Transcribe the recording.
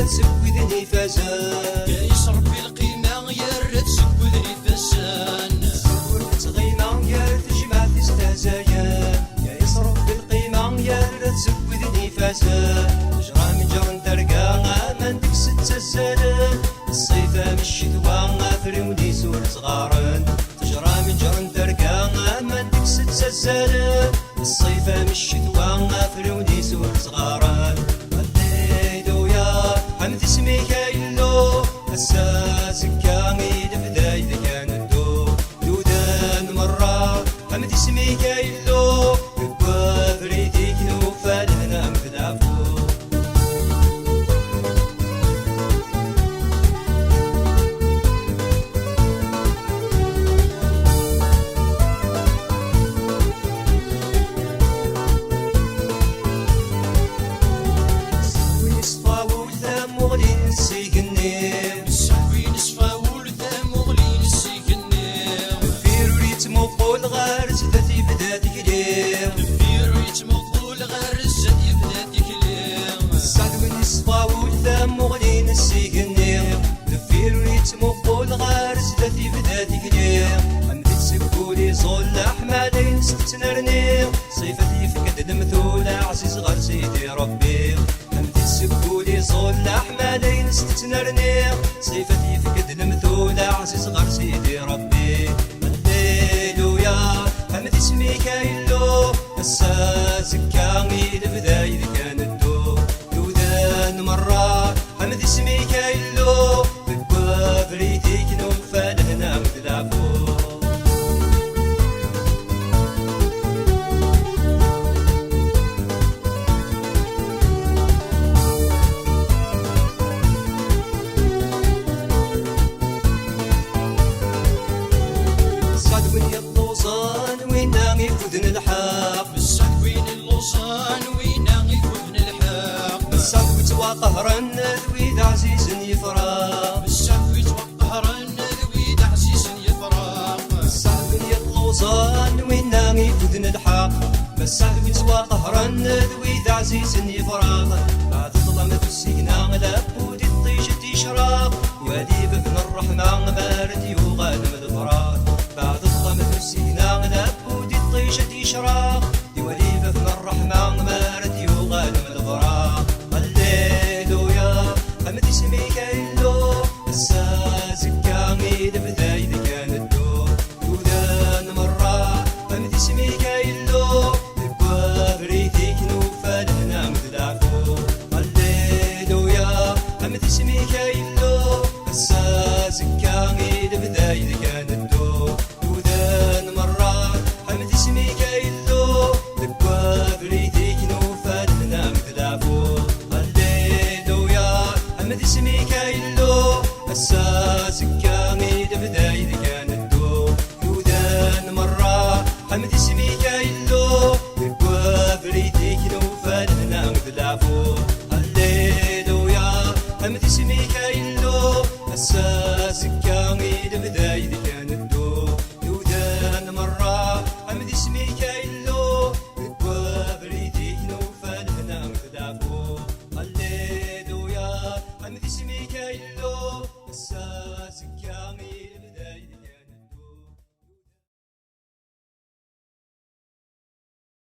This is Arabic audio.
تسودني فازان يا يصرف القيمة يا تسودني فازان تغينا يا تجمع تستهزايا يا يصرف بالقيمة يا تسودني فازان تجرى من جرن ترقى ما عندك ست الزلال الصيفة من الشتوى فريودي سور صغارن تجرى من جرن ترقى ما عندك ست الزلال الصيفة من الشتوى فريودي سور صغارن وديدو يا حمد اسميك يلو هسا زكاني دفداي ذا كان الدو دودان مرة حمد اسميك يلو يبقى فريديك نوفا لهنا مفدعفو تنرني صيفتي فقد المثولة عزيز غير سيدي ربي حمد السبولي صول أحمالين تنرني صيفتي فقد المثولة عزيز غير سيدي ربي هللويا حمد اسميك يلو هسا زكاني البداية ذي كان الدو دودان مرة حمد اسميك يلو بقوا فريتيك نوفا لهنا متلعفو يفوذن الحق بالصد وين اللوصان وين يفوذن الحق بالصد وتوا قهرن ذويد عزيز يفرق بالصد وتوا قهرن ذويد عزيز يفرق بالصد وين اللوصان وين يفوذن الحق بالصد وتوا قهرن ذويد عزيز يفرق بعد ظلمة السجنان لابود الطيش تشرق وادي بابن الرحمن بارد يغانم الفراق بعد ظلمة السجنان لابود الطيش تشرق يولي بابن الرحمن بارد يغانم الفراق هللويا حمد اسميك يلو هسا زكاني البداية ذي كان الدو دودان مرة حمد اسميك يلو بقوا فريتيك نوفا لهنا متلعفو هللويا حمد اسميك يلو هسا زكاني البداية ذي كان الدو دودان مرة حمد اسميك يلو بقوا فريتيك نوفا لهنا متلعفو هللويا حمد اسميك يلو هسا زكاني البداية ذي كان الدو دودان مرة حمد اسميك يلو بقوا فريتيك نوفا لهنا متلعفو هللويا حمد اسميك يلو هسا